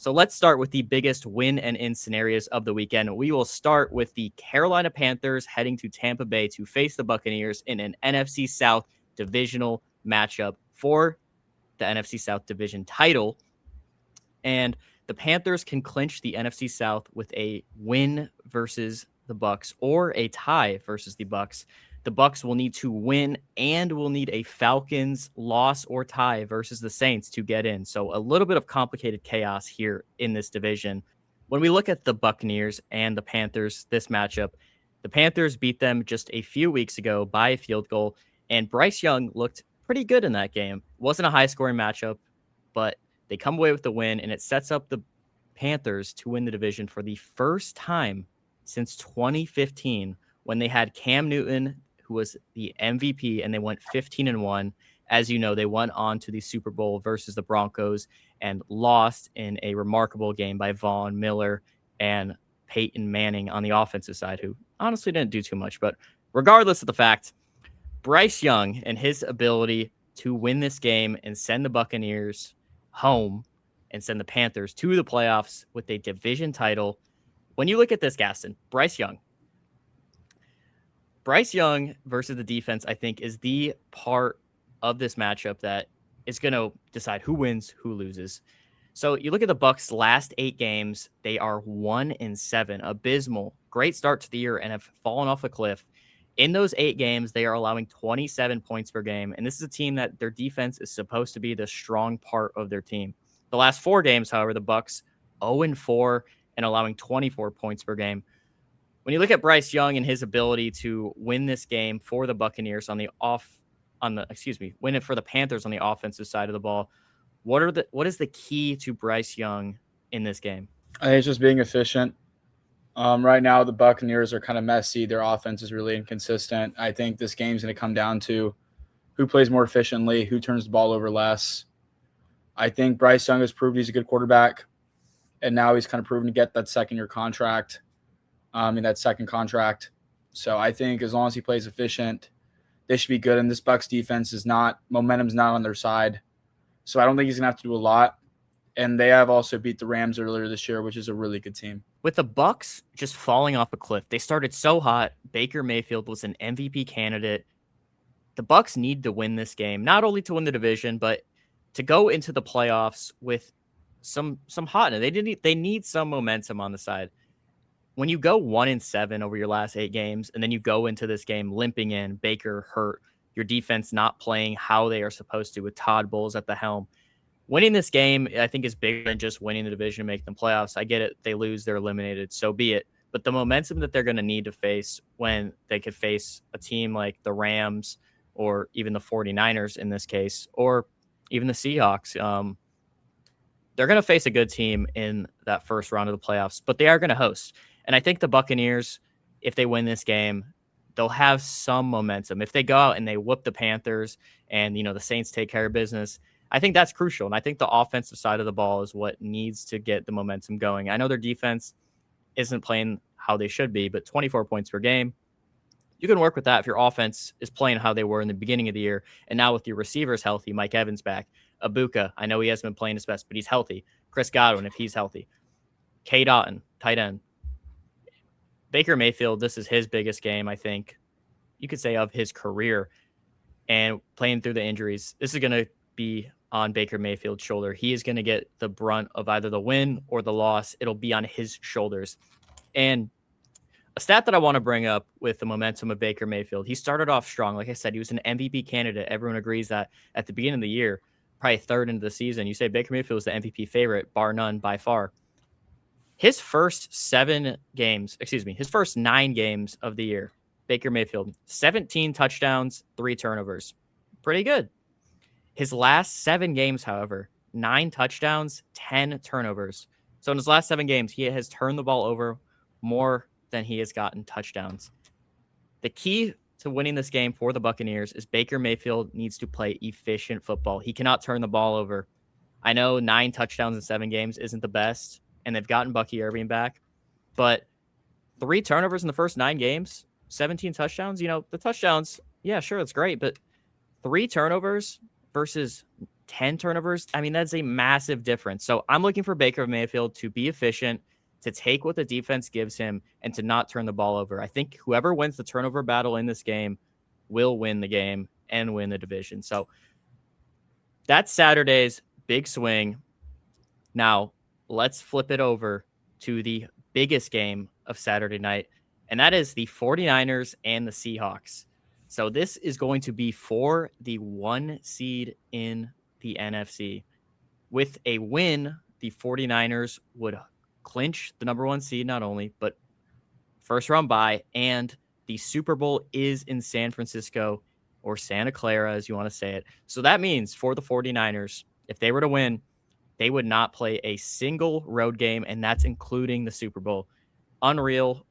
So let's start with the biggest win and in scenarios of the weekend. We will start with the Carolina Panthers heading to Tampa Bay to face the Buccaneers in an NFC South divisional matchup for the NFC South division title. And the Panthers can clinch the NFC South with a win versus the Bucs or a tie versus the Bucs. The Bucs will need to win and will need a Falcons loss or tie versus the Saints to get in. So a little bit of complicated chaos here in this division. When we look at the Buccaneers and the Panthers, this matchup, the Panthers beat them just a few weeks ago by a field goal, and Bryce Young looked pretty good in that game. Wasn't a high-scoring matchup, but they come away with the win, and it sets up the Panthers to win the division for the first time since 2015 when they had Cam Newton, who was the MVP, and they went 15-1. As you know, they went on to the Super Bowl versus the Broncos and lost in a remarkable game by Von Miller and Peyton Manning on the offensive side, who honestly didn't do too much. But regardless of the fact, Bryce Young and his ability to win this game and send the Buccaneers home and send the Panthers to the playoffs with a division title. When you look at this, Gaston, Bryce Young versus the defense, I think, is the part of this matchup that is going to decide who wins, who loses. So you look at the Bucs' last 8 games, they are 1-7, abysmal, great start to the year, and have fallen off a cliff. In those 8 games, they are allowing 27 points per game, and this is a team that their defense is supposed to be the strong part of their team. The last 4 games, however, the Bucs 0-4 and allowing 24 points per game. When you look at Bryce Young and his ability to win this game for the Buccaneers win it for the Panthers on the offensive side of the ball, what is the key to Bryce Young in this game? I think it's just being efficient. Right now, the Buccaneers are kind of messy. Their offense is really inconsistent. I think this game's going to come down to who plays more efficiently, who turns the ball over less. I think Bryce Young has proved he's a good quarterback, and now he's kind of proven to get that second-year contract. That second contract. So I think as long as he plays efficient, they should be good. And this Bucs defense momentum's not on their side. So I don't think he's going to have to do a lot. And they have also beat the Rams earlier this year, which is a really good team. With the Bucs just falling off a cliff, they started so hot. Baker Mayfield was an MVP candidate. The Bucs need to win this game, not only to win the division, but to go into the playoffs with some hotness. They need some momentum on the side. When you go 1-7 over your last 8 games, and then you go into this game limping in, Baker hurt, your defense not playing how they are supposed to with Todd Bowles at the helm, winning this game, I think, is bigger than just winning the division and making the playoffs. I get it. They lose, they're eliminated. So be it. But the momentum that they're going to need to face when they could face a team like the Rams or even the 49ers in this case, or even the Seahawks, they're going to face a good team in that first round of the playoffs, but they are going to host. And I think the Buccaneers, if they win this game, they'll have some momentum. If they go out and they whoop the Panthers and, the Saints take care of business, I think that's crucial. And I think the offensive side of the ball is what needs to get the momentum going. I know their defense isn't playing how they should be, but 24 points per game, you can work with that if your offense is playing how they were in the beginning of the year. And now with your receivers healthy, Mike Evans back, Ibuka, I know he hasn't been playing his best, but he's healthy. Chris Godwin, if he's healthy. K. Dotton, tight end. Baker Mayfield, this is his biggest game, I think, you could say, of his career. And playing through the injuries, this is going to be on Baker Mayfield's shoulder. He is going to get the brunt of either the win or the loss. It'll be on his shoulders. And a stat that I want to bring up with the momentum of Baker Mayfield, he started off strong. Like I said, he was an MVP candidate. Everyone agrees that at the beginning of the year, probably third into the season, you say Baker Mayfield was the MVP favorite, bar none, by far. His first 9 games of the year, Baker Mayfield, 17 touchdowns, 3 turnovers. Pretty good. His last 7 games, however, 9 touchdowns, 10 turnovers. So in his last 7 games, he has turned the ball over more than he has gotten touchdowns. The key to winning this game for the Buccaneers is Baker Mayfield needs to play efficient football. He cannot turn the ball over. I know 9 touchdowns in 7 games isn't the best, and they've gotten Bucky Irving back, but 3 turnovers in the first 9 games, 17 touchdowns, the touchdowns, yeah, sure, it's great, but 3 turnovers versus 10 turnovers. I mean, that's a massive difference. So I'm looking for Baker Mayfield to be efficient, to take what the defense gives him, and to not turn the ball over. I think whoever wins the turnover battle in this game will win the game and win the division. So that's Saturday's big swing. Now, let's flip it over to the biggest game of Saturday night, and that is the 49ers and the Seahawks. So this is going to be for the 1 seed in the NFC. With a win, the 49ers would clinch the number 1 seed not only, but first round bye, and the Super Bowl is in San Francisco, or Santa Clara, as you want to say it. So that means for the 49ers, if they were to win, they would not play a single road game, and that's including the Super Bowl. Unreal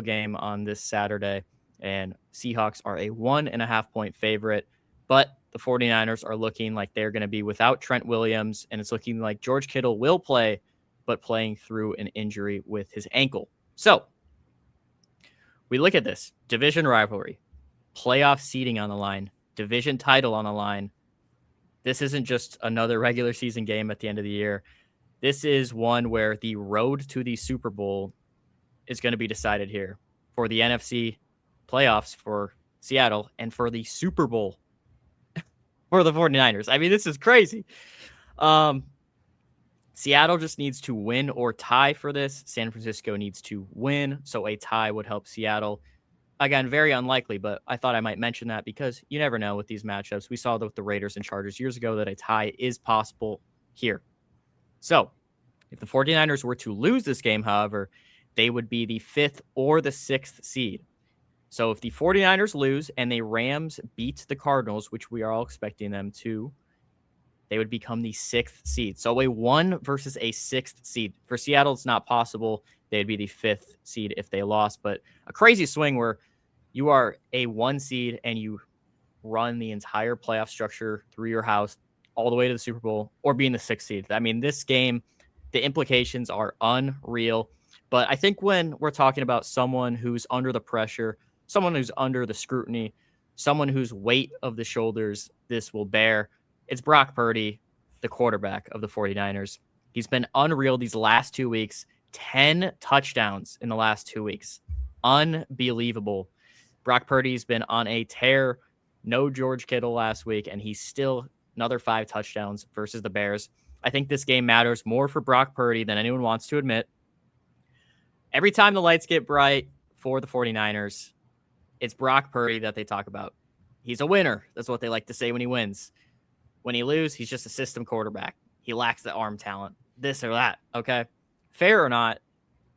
game on this Saturday, and Seahawks are a 1.5-point favorite, but the 49ers are looking like they're going to be without Trent Williams, and it's looking like George Kittle will play, but playing through an injury with his ankle. So we look at this division rivalry, playoff seeding on the line, division title on the line. This isn't just another regular season game at the end of the year. This is one where the road to the Super Bowl is going to be decided here for the NFC playoffs for Seattle and for the Super Bowl for the 49ers. I mean, this is crazy. Seattle just needs to win or tie for this. San Francisco needs to win, so a tie would help Seattle. Again, very unlikely, but I thought I might mention that because you never know with these matchups. We saw with the Raiders and Chargers years ago that a tie is possible here. So if the 49ers were to lose this game, however, they would be the 5th or the 6th seed. So if the 49ers lose and the Rams beat the Cardinals, which we are all expecting them to, they would become the 6th seed. So a 1 versus a 6th seed. For Seattle, it's not possible. They'd be the 5th seed if they lost. But a crazy swing where you are a 1 seed and you run the entire playoff structure through your house all the way to the Super Bowl, or being the 6th seed. I mean, this game, the implications are unreal. But I think when we're talking about someone who's under the pressure, someone who's under the scrutiny, someone whose weight of the shoulders this will bear, it's Brock Purdy, the quarterback of the 49ers. He's been unreal these last 2 weeks. 10 touchdowns in the last 2 weeks. Unbelievable. Brock Purdy's been on a tear. No George Kittle last week, and he's still another 5 touchdowns versus the Bears. I think this game matters more for Brock Purdy than anyone wants to admit. Every time the lights get bright for the 49ers, it's Brock Purdy that they talk about. He's a winner. That's what they like to say when he wins. When he loses, he's just a system quarterback. He lacks the arm talent, this or that, okay? Fair or not,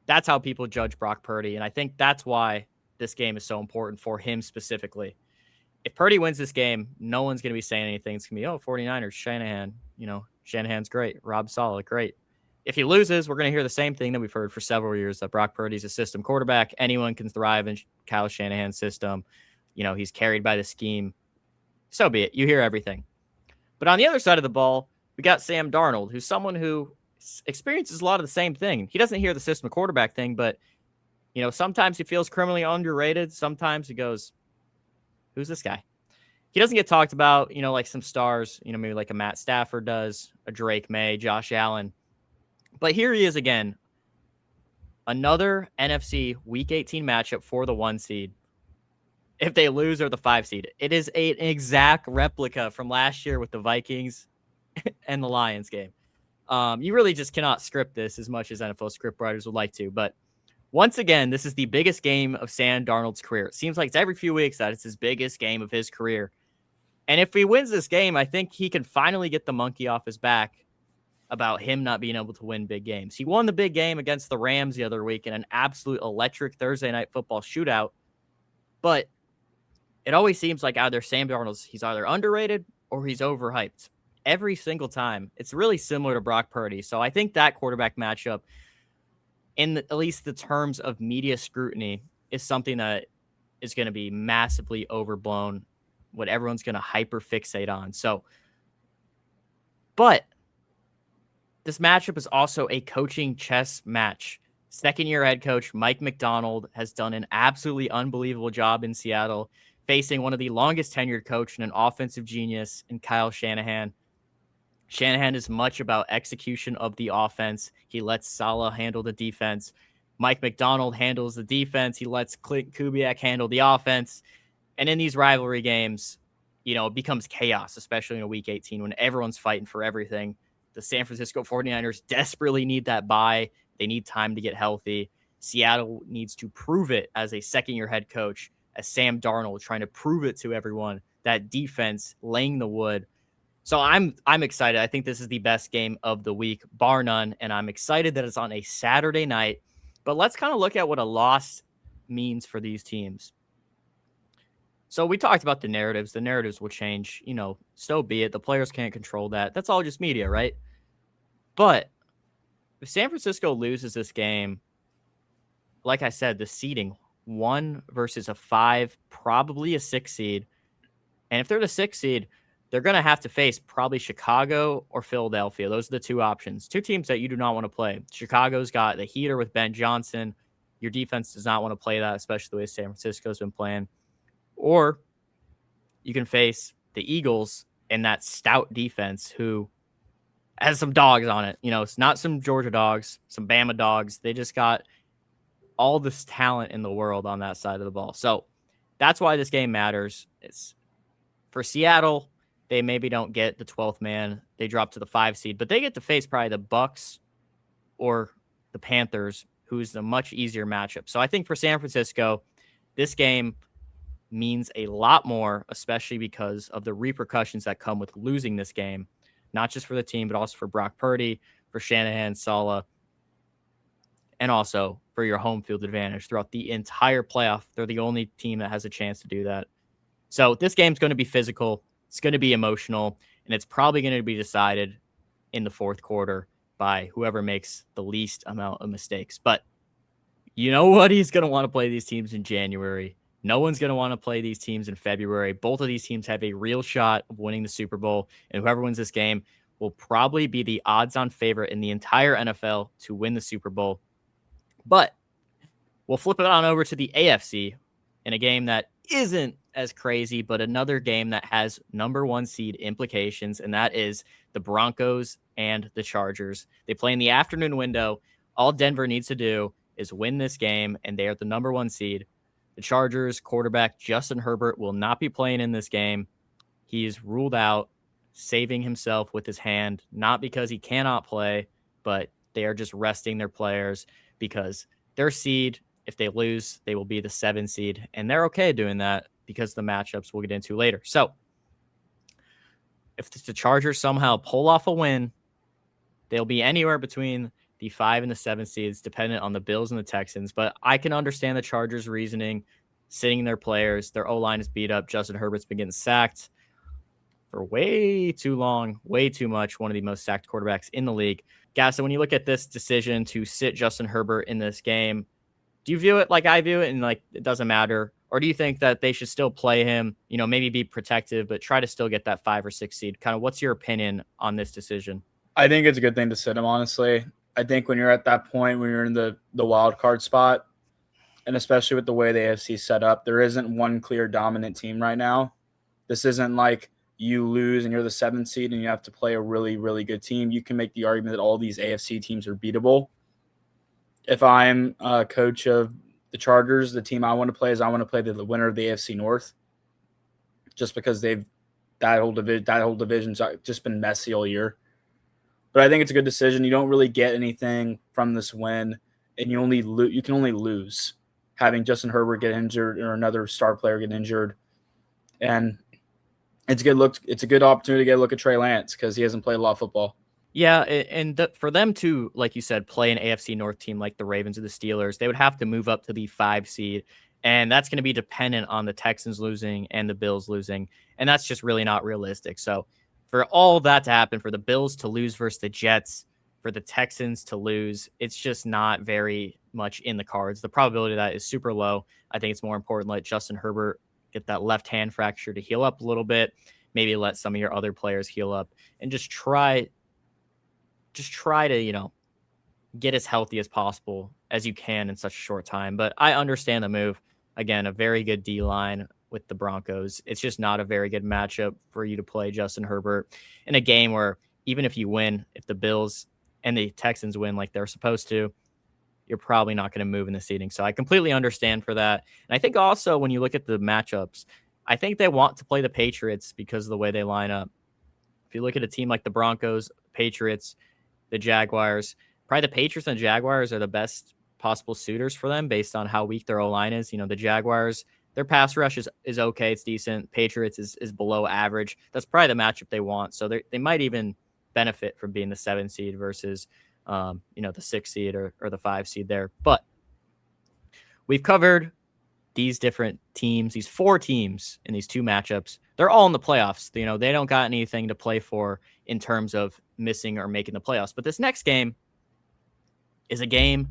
that's how people judge Brock Purdy, and I think that's why this game is so important for him specifically. If Purdy wins this game, no one's going to be saying anything. It's going to be, 49ers, Shanahan. Shanahan's great. Rob Saleh, great. If he loses, we're going to hear the same thing that we've heard for several years, that Brock Purdy's a system quarterback. Anyone can thrive in Kyle Shanahan's system. He's carried by the scheme. So be it. You hear everything. But on the other side of the ball, we got Sam Darnold, who's someone who experiences a lot of the same thing. He doesn't hear the system quarterback thing, but, sometimes he feels criminally underrated. Sometimes he goes, who's this guy? He doesn't get talked about, like some stars, maybe like a Matt Stafford does, a Drake May, Josh Allen. But here he is again. Another NFC Week 18 matchup for the 1 seed. If they lose, or the 5 seed. It is an exact replica from last year with the Vikings and the Lions game. You really just cannot script this as much as NFL script writers would like to. But once again, this is the biggest game of Sam Darnold's career. It seems like it's every few weeks that it's his biggest game of his career. And if he wins this game, I think he can finally get the monkey off his back about him not being able to win big games. He won the big game against the Rams the other week in an absolute electric Thursday night football shootout. But it always seems like either Sam Darnold's, he's either underrated or he's overhyped. Every single time. It's really similar to Brock Purdy. So I think that quarterback matchup, at least the terms of media scrutiny, is something that is going to be massively overblown, what everyone's going to hyper-fixate on. But this matchup is also a coaching chess match. Second-year head coach Mike McDonald has done an absolutely unbelievable job in Seattle, facing one of the longest tenured coach and an offensive genius in Kyle Shanahan. Shanahan is much about execution of the offense. He lets Saleh handle the defense. Mike McDonald handles the defense. He lets Clint Kubiak handle the offense. And in these rivalry games, it becomes chaos, especially in a week 18 when everyone's fighting for everything. The San Francisco 49ers desperately need that bye. They need time to get healthy. Seattle needs to prove it as a second-year head coach, as Sam Darnold trying to prove it to everyone, that defense laying the wood. So I'm excited. I think this is the best game of the week, bar none, and I'm excited that it's on a Saturday night. But let's kind of look at what a loss means for these teams. So we talked about the narratives. The narratives will change, so be it. The players can't control that. That's all just media, right? But if San Francisco loses this game, like I said, the seeding 1 versus a 5, probably a 6 seed. And if they're the 6 seed, they're going to have to face probably Chicago or Philadelphia. Those are the two options. Two teams that you do not want to play. Chicago's got the heater with Ben Johnson. Your defense does not want to play that, especially the way San Francisco's been playing. Or you can face the Eagles and that stout defense who has some dogs on it. It's not some Georgia dogs, some Bama dogs. They just got all this talent in the world on that side of the ball. So that's why this game matters. It's for Seattle. They maybe don't get the 12th man. They drop to the 5 seed, but they get to face probably the Bucs or the Panthers, who's the much easier matchup. So I think for San Francisco, this game means a lot more, especially because of the repercussions that come with losing this game, not just for the team, but also for Brock Purdy, for Shanahan, Saleh, and also for your home field advantage throughout the entire playoff. They're the only team that has a chance to do that. So this game's going to be physical. It's going to be emotional, and it's probably going to be decided in the fourth quarter by whoever makes the least amount of mistakes. But you know what? He's going to want to play these teams in January. No one's going to want to play these teams in February. Both of these teams have a real shot of winning the Super Bowl, and whoever wins this game will probably be the odds-on favorite in the entire NFL to win the Super Bowl. But we'll flip it on over to the AFC in a game that isn't as crazy, but another game that has number 1 seed implications, and that is the Broncos and the Chargers. They play in the afternoon window. All Denver needs to do is win this game, and they are the number 1 seed. The Chargers quarterback Justin Herbert will not be playing in this game. He is ruled out, saving himself with his hand, not because he cannot play, but they are just resting their players because their seed, if they lose, they will be the 7 seed, and they're okay doing that because of the matchups we'll get into later. So if the Chargers somehow pull off a win, they'll be anywhere between the 5 and the 7 seeds, dependent on the Bills and the Texans. But I can understand the Chargers' reasoning, sitting their players. Their O-line is beat up. Justin Herbert's been getting sacked for way too long, way too much. One of the most sacked quarterbacks in the league. Guys, so when you look at this decision to sit Justin Herbert in this game, do you view it like I view it and like it doesn't matter? Or do you think that they should still play him, maybe be protective, but try to still get that 5 or 6 seed? Kind of what's your opinion on this decision? I think it's a good thing to sit him, honestly. I think when you're at that point, when you're in the wild card spot, and especially with the way the AFC is set up, there isn't one clear dominant team right now. This isn't like you lose and you're the 7th seed and you have to play a really, really good team. You can make the argument that all these AFC teams are beatable. If I'm a coach of the Chargers, the team I want to play is I want to play the winner of the AFC North, just because that whole division's just been messy all year. But I think it's a good decision. You don't really get anything from this win, and you can only lose having Justin Herbert get injured or another star player get injured. And it's a good opportunity to get a look at Trey Lance because he hasn't played a lot of football. Yeah, and for them to, like you said, play an AFC North team like the Ravens or the Steelers, they would have to move up to the 5 seed, and that's going to be dependent on the Texans losing and the Bills losing, and that's just really not realistic. So for all that to happen, for the Bills to lose versus the Jets, for the Texans to lose, it's just not very much in the cards. The probability of that is super low. I think it's more important let Justin Herbert get that left hand fracture to heal up a little bit, maybe let some of your other players heal up, and just try to, get as healthy as possible as you can in such a short time. But I understand the move. Again, a very good D-line with the Broncos. It's just not a very good matchup for you to play Justin Herbert in a game where even if you win, if the Bills and the Texans win like they're supposed to, you're probably not going to move in the seeding. So I completely understand for that. And I think also when you look at the matchups, I think they want to play the Patriots because of the way they line up. If you look at a team like the Broncos, Patriots, the Jaguars, probably the Patriots and Jaguars are the best possible suitors for them based on how weak their O-line is. You know, the Jaguars, their pass rush is okay. It's decent. Patriots is below average. That's probably the matchup they want. So they might even benefit from being the 7 seed versus, the 6 seed or the 5 seed there. But we've covered these different teams, these 4 teams in these 2 matchups. They're all in the playoffs. You know, they don't got anything to play for in terms of missing or making the playoffs. But this next game is a game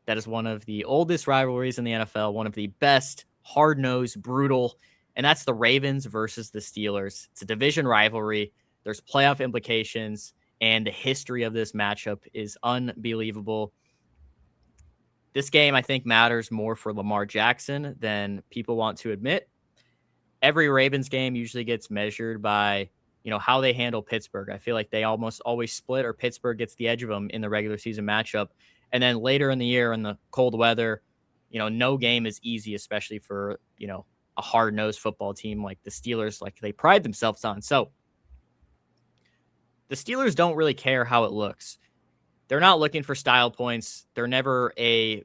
that is one of the oldest rivalries in the NFL, one of the best, hard-nosed, brutal, and that's the Ravens versus the Steelers. It's a division rivalry. There's playoff implications, and the history of this matchup is unbelievable. This game, I think, matters more for Lamar Jackson than people want to admit. Every Ravens game usually gets measured by, how they handle Pittsburgh. I feel like they almost always split or Pittsburgh gets the edge of them in the regular season matchup. And then later in the year in the cold weather, no game is easy, especially for, a hard-nosed football team like the Steelers, like they pride themselves on. So the Steelers don't really care how it looks. They're not looking for style points. They're never a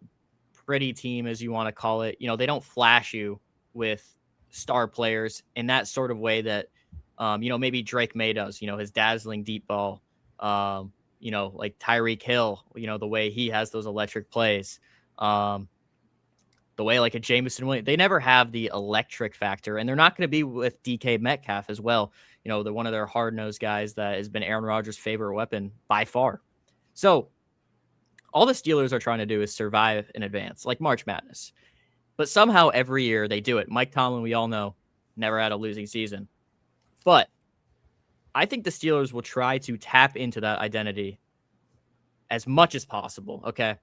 pretty team, as you want to call it. They don't flash you with star players in that sort of way that, maybe Drake May does, his dazzling deep ball, like Tyreek Hill, the way he has those electric plays, the way like a Jameson Williams, they never have the electric factor, and they're not going to be with DK Metcalf as well. They're one of their hard-nosed guys that has been Aaron Rodgers' favorite weapon by far. So all the Steelers are trying to do is survive in advance, like March Madness. But somehow every year they do it. Mike Tomlin, we all know, never had a losing season. But I think the Steelers will try to tap into that identity as much as possible, okay?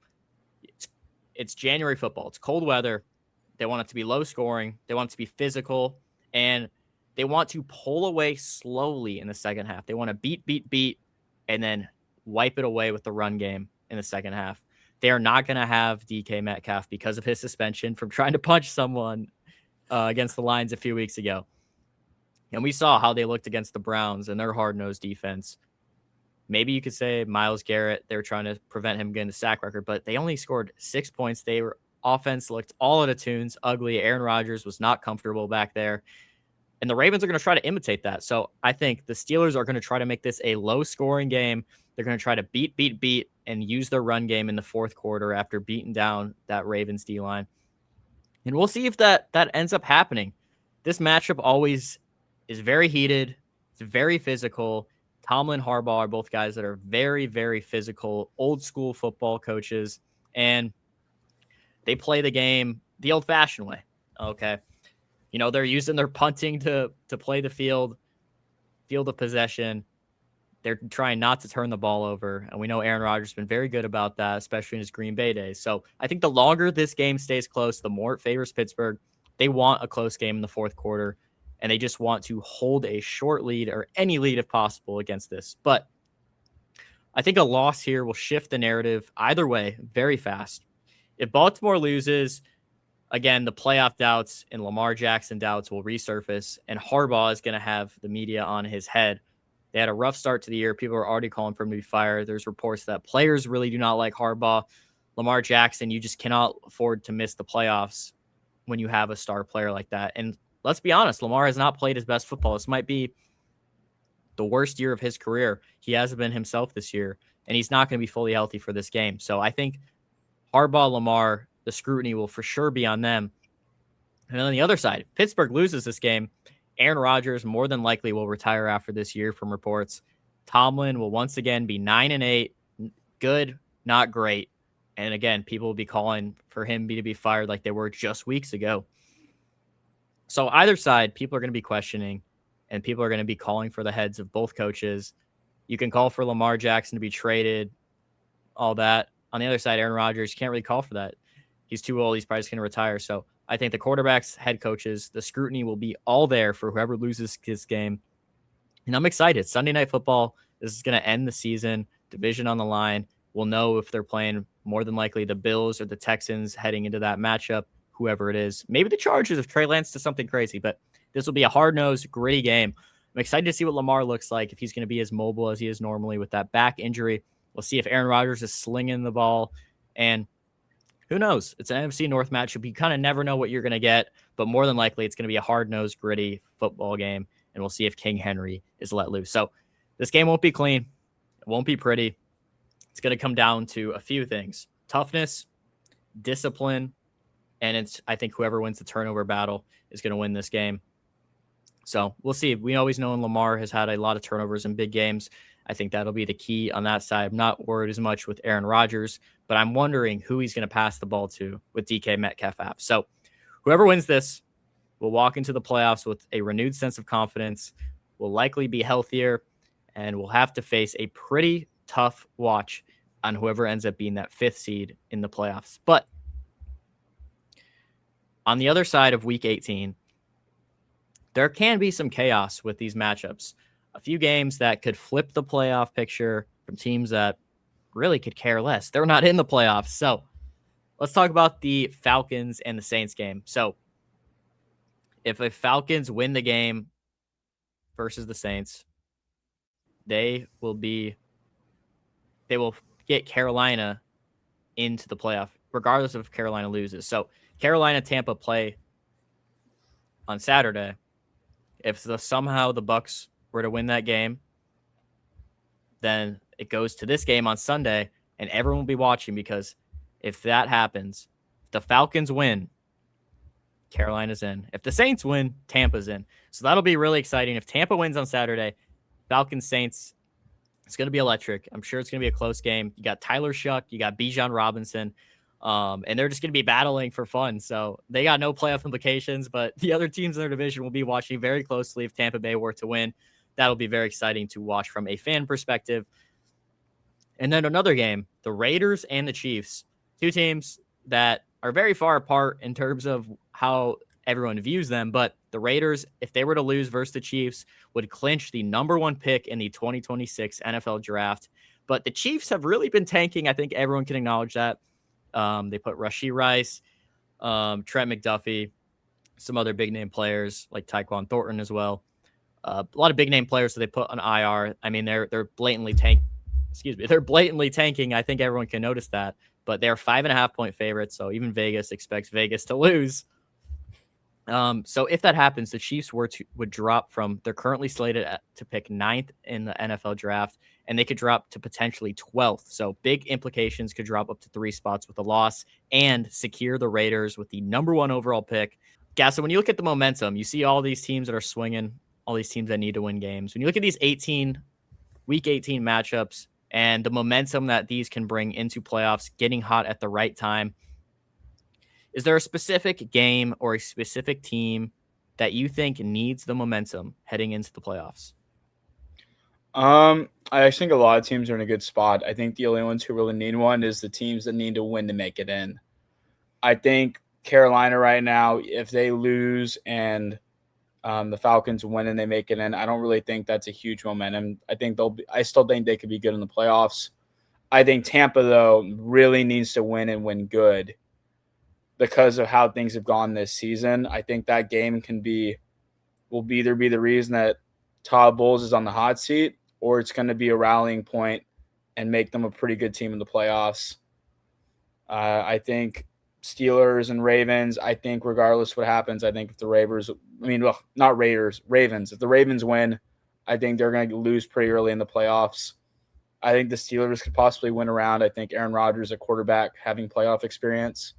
It's January football. It's cold weather. They want it to be low scoring. They want it to be physical. And they want to pull away slowly in the second half. They want to beat, and then wipe it away with the run game in the second half. They are not going to have DK Metcalf because of his suspension from trying to punch someone against the Lions a few weeks ago. And we saw how they looked against the Browns and their hard-nosed defense. Maybe you could say Myles Garrett, they were trying to prevent him getting the sack record, but they only scored 6 points. Their offense looked all out of tunes, ugly. Aaron Rodgers was not comfortable back there. And the Ravens are going to try to imitate that. So I think the Steelers are going to try to make this a low-scoring game. They're going to try to beat, and use their run game in the fourth quarter after beating down that Ravens D-line. And we'll see if that ends up happening. This matchup always is very heated. It's very physical. Tomlin, Harbaugh are both guys that are very, very physical, old-school football coaches. And they play the game the old-fashioned way, okay? They're using their punting to play the field of possession. They're trying not to turn the ball over. And we know Aaron Rodgers has been very good about that, especially in his Green Bay days. So I think the longer this game stays close, the more it favors Pittsburgh. They want a close game in the fourth quarter, and they just want to hold a short lead or any lead if possible against this. But I think a loss here will shift the narrative either way very fast. If Baltimore loses, again, the playoff doubts and Lamar Jackson doubts will resurface, and Harbaugh is going to have the media on his head. They had a rough start to the year. People are already calling for him to be fired. There's reports that players really do not like Harbaugh. Lamar Jackson, you just cannot afford to miss the playoffs when you have a star player like that. And let's be honest, Lamar has not played his best football. This might be the worst year of his career. He hasn't been himself this year, and he's not going to be fully healthy for this game. So I think Harbaugh, Lamar, the scrutiny will for sure be on them. And then on the other side, if Pittsburgh loses this game, Aaron Rodgers more than likely will retire after this year from reports. Tomlin will once again be 9-8, good, not great. And again, people will be calling for him to be fired like they were just weeks ago. So either side, people are going to be questioning, and people are going to be calling for the heads of both coaches. You can call for Lamar Jackson to be traded, all that. On the other side, Aaron Rodgers, you can't really call for that. He's too old. He's probably just going to retire. So I think the quarterbacks, head coaches, the scrutiny will be all there for whoever loses this game. And I'm excited. Sunday Night Football, This is going to end the season, division on the line. We'll know if they're playing more than likely the Bills or the Texans heading into that matchup, whoever it is. Maybe the Chargers if Trey Lance does something crazy, but this will be a hard-nosed, gritty game. I'm excited to see what Lamar looks like, if he's going to be as mobile as he is normally with that back injury. We'll see if Aaron Rodgers is slinging the ball. And who knows? It's an NFC North matchup. You kind of never know what you're going to get, but more than likely it's going to be a hard-nosed, gritty football game, and we'll see if King Henry is let loose. So this game won't be clean. It won't be pretty. It's going to come down to a few things: toughness, discipline, and I think whoever wins the turnover battle is going to win this game. So we'll see. We always know Lamar has had a lot of turnovers in big games. I think that'll be the key on that side. I'm not worried as much with Aaron Rodgers, but I'm wondering who he's going to pass the ball to with DK Metcalf out. So whoever wins this will walk into the playoffs with a renewed sense of confidence, will likely be healthier, and will have to face a pretty tough watch on whoever ends up being that 5th seed in the playoffs. But on the other side of Week 18, there can be some chaos with these matchups. A few games that could flip the playoff picture from teams that really could care less. They're not in the playoffs. So let's talk about the Falcons and the Saints game. So if the Falcons win the game versus the Saints, they will get Carolina into the playoff, regardless of if Carolina loses. So Carolina, Tampa play on Saturday. If somehow the Bucs were to win that game, then it goes to this game on Sunday, and everyone will be watching, because if that happens, if the Falcons win, Carolina's in. If the Saints win, Tampa's in. So that'll be really exciting. If Tampa wins on Saturday, Falcons, Saints, it's going to be electric. I'm sure it's going to be a close game. You got Tyler Shuck, you got Bijan Robinson, and they're just going to be battling for fun. So they got no playoff implications, but the other teams in their division will be watching very closely if Tampa Bay were to win. That'll be very exciting to watch from a fan perspective. And then another game, the Raiders and the Chiefs, two teams that are very far apart in terms of how everyone views them. But the Raiders, if they were to lose versus the Chiefs, would clinch the #1 pick in the 2026 NFL draft. But the Chiefs have really been tanking. I think everyone can acknowledge that. They put Rashee Rice, Trent McDuffie, some other big name players like Tyquan Thornton as well. A lot of big name players that they put on IR. I mean, they're blatantly They're blatantly tanking. I think everyone can notice that. But they're 5.5-point favorites, so even Vegas expects Vegas to lose. So if that happens, the Chiefs would drop from, they're currently slated to pick 9th in the NFL draft, and they could drop to potentially 12th. So big implications, could drop up to 3 spots with a loss and secure the Raiders with the #1 overall pick. Yeah, so when you look at the momentum, you see all these teams that are swinging, all these teams that need to win games. When you look at these Week 18 matchups and the momentum that these can bring into playoffs, getting hot at the right time, is there a specific game or a specific team that you think needs the momentum heading into the playoffs? I think a lot of teams are in a good spot. I think the only ones who really need one is the teams that need to win to make it in. I think Carolina right now, if they lose and the Falcons win and they make it in, I don't really think that's a huge momentum. I still think they could be good in the playoffs. I think Tampa, though, really needs to win and win good because of how things have gone this season. I think that game will either be the reason that Todd Bowles is on the hot seat, or it's going to be a rallying point and make them a pretty good team in the playoffs. I think Steelers and Ravens, I think regardless what happens, I think if the Ravens, Ravens, if the Ravens win, I think they're going to lose pretty early in the playoffs. I think the Steelers could possibly win around. I think Aaron Rodgers, a quarterback, having playoff experience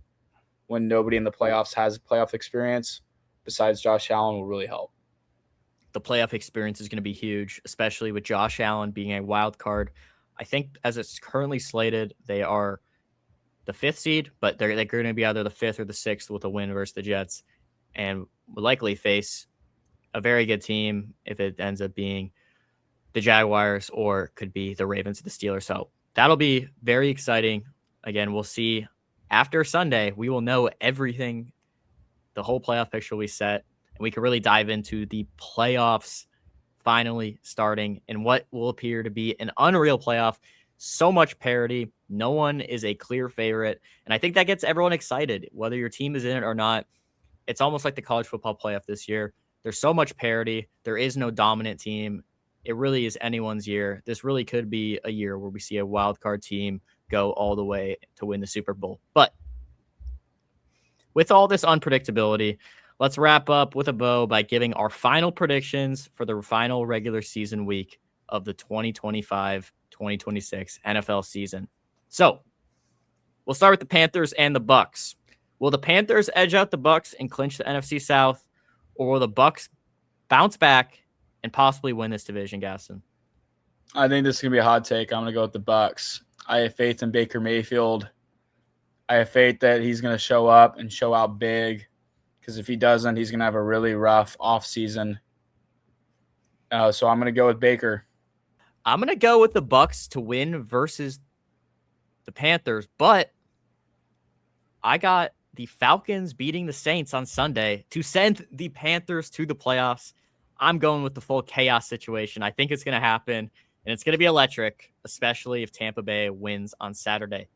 when nobody in the playoffs has playoff experience besides Josh Allen will really help. The playoff experience is going to be huge, especially with Josh Allen being a wild card. I think as it's currently slated, they are the 5th seed, but they're going to be either the 5th or the 6th with a win versus the Jets, and will likely face a very good team if it ends up being the Jaguars, or could be the Ravens or the Steelers. So that'll be very exciting. Again, we'll see after Sunday. We will know everything. The whole playoff picture will be set, and we can really dive into the playoffs finally starting in what will appear to be an unreal playoff. So much parity. No one is a clear favorite. And I think that gets everyone excited, whether your team is in it or not. It's almost like the college football playoff this year. There's so much parity. There is no dominant team. It really is anyone's year. This really could be a year where we see a wild card team go all the way to win the Super Bowl. But with all this unpredictability, let's wrap up with a bow by giving our final predictions for the final regular season week of the 2025-2026 NFL season. So we'll start with the Panthers and the Bucs. Will the Panthers edge out the Bucs and clinch the NFC South, or will the Bucs bounce back and possibly win this division, Gaston? I think this is going to be a hot take. I'm going to go with the Bucs. I have faith in Baker Mayfield. I have faith that he's going to show up and show out big, because if he doesn't, he's going to have a really rough offseason. So I'm going to go with Baker. I'm going to go with the Bucs to win versus the Panthers, but I got the Falcons beating the Saints on Sunday to send the Panthers to the playoffs. I'm going with the full chaos situation. I think it's going to happen, and it's going to be electric, especially if Tampa Bay wins on Saturday.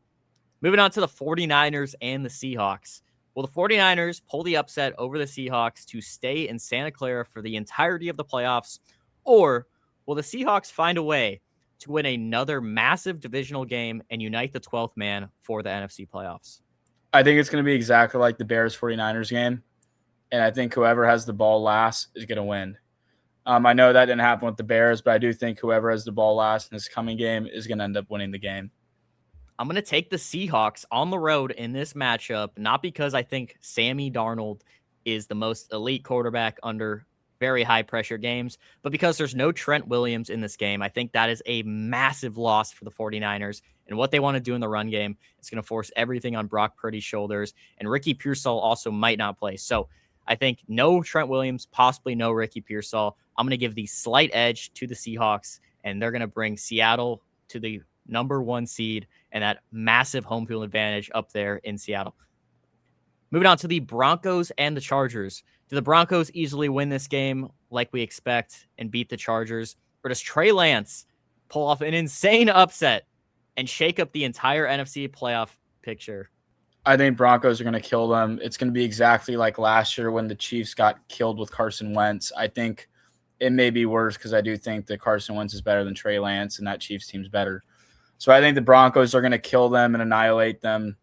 Moving on to the 49ers and the Seahawks. Will the 49ers pull the upset over the Seahawks to stay in Santa Clara for the entirety of the playoffs, or will the Seahawks find a way to win another massive divisional game and unite the 12th man for the NFC playoffs? I think it's going to be exactly like the Bears-49ers game, and I think whoever has the ball last is going to win. I know that didn't happen with the Bears, but I do think whoever has the ball last in this coming game is going to end up winning the game. I'm going to take the Seahawks on the road in this matchup, not because I think Sammy Darnold is the most elite quarterback under very high-pressure games, but because there's no Trent Williams in this game. I think that is a massive loss for the 49ers, and what they want to do in the run game is going to force everything on Brock Purdy's shoulders, and Ricky Pearsall also might not play. So I think no Trent Williams, possibly no Ricky Pearsall. I'm going to give the slight edge to the Seahawks, and they're going to bring Seattle to the number 1 seed and that massive home field advantage up there in Seattle. Moving on to the Broncos and the Chargers. Do the Broncos easily win this game like we expect and beat the Chargers? Or does Trey Lance pull off an insane upset and shake up the entire NFC playoff picture? I think Broncos are going to kill them. It's going to be exactly like last year when the Chiefs got killed with Carson Wentz. I think it may be worse because I do think that Carson Wentz is better than Trey Lance and that Chiefs team's better. So I think the Broncos are going to kill them and annihilate them.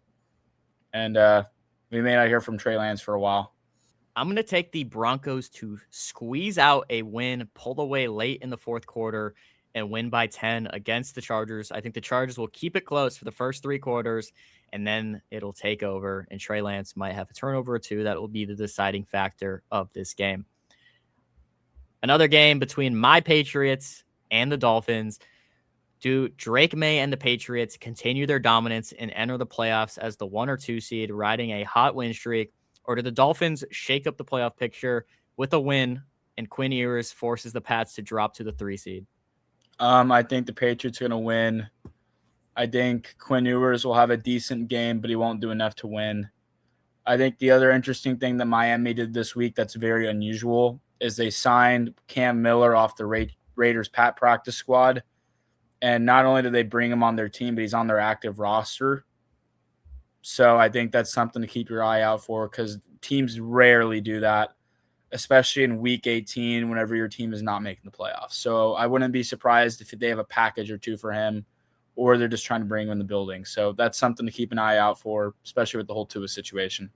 And we may not hear from Trey Lance for a while. I'm going to take the Broncos to squeeze out a win, pull away late in the fourth quarter, and win by 10 against the Chargers. I think the Chargers will keep it close for the first 3 quarters, and then it'll take over, and Trey Lance might have a turnover or 2. That will be the deciding factor of this game. Another game between my Patriots and the Dolphins. Do Drake May and the Patriots continue their dominance and enter the playoffs as the 1 or 2 seed, riding a hot win streak? Or do the Dolphins shake up the playoff picture with a win and Quinn Ewers forces the Pats to drop to the 3 seed? I think the Patriots are going to win. I think Quinn Ewers will have a decent game, but he won't do enough to win. I think the other interesting thing that Miami did this week that's very unusual is they signed Cam Miller off the Raiders Pat practice squad. And not only do they bring him on their team, but he's on their active roster. So I think that's something to keep your eye out for because teams rarely do that, especially in week 18 whenever your team is not making the playoffs. So I wouldn't be surprised if they have a package or 2 for him or they're just trying to bring him in the building. So that's something to keep an eye out for, especially with the whole Tua situation.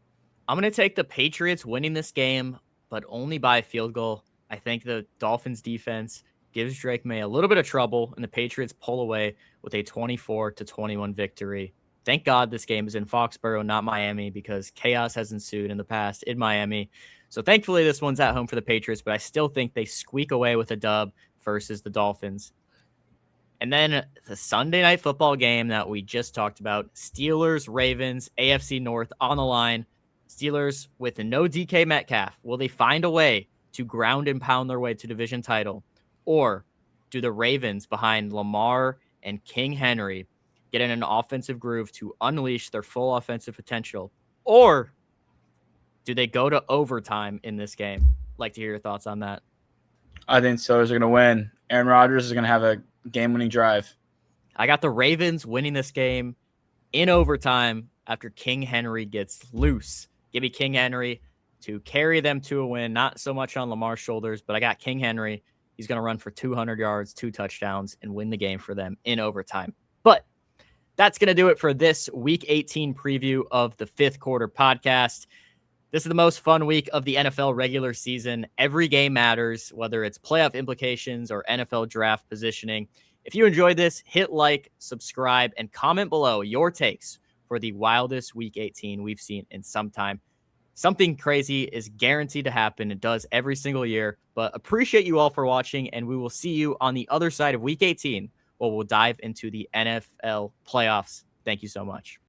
I'm going to take the Patriots winning this game, but only by a field goal. I think the Dolphins defense gives Drake May a little bit of trouble, and the Patriots pull away with a 24-21 victory. Thank God this game is in Foxborough, not Miami, because chaos has ensued in the past in Miami. So thankfully this one's at home for the Patriots, but I still think they squeak away with a dub versus the Dolphins. And then the Sunday night football game that we just talked about, Steelers-Ravens, AFC North on the line. Steelers with no DK Metcalf. Will they find a way to ground and pound their way to division title? Or do the Ravens behind Lamar and King Henry get in an offensive groove to unleash their full offensive potential? Or do they go to overtime in this game? Like to hear your thoughts on that. I think Steelers are going to win. Aaron Rodgers is going to have a game-winning drive. I got the Ravens winning this game in overtime after King Henry gets loose. Give me King Henry to carry them to a win. Not so much on Lamar's shoulders, but I got King Henry. He's going to run for 200 yards, 2 touchdowns, and win the game for them in overtime. But that's going to do it for this Week 18 preview of the Fifth Quarter podcast. This is the most fun week of the NFL regular season. Every game matters, whether it's playoff implications or NFL draft positioning. If you enjoyed this, hit like, subscribe, and comment below your takes for the wildest Week 18 we've seen in some time. Something crazy is guaranteed to happen. It does every single year. But appreciate you all for watching, and we will see you on the other side of Week 18, where we'll dive into the NFL playoffs. Thank you so much.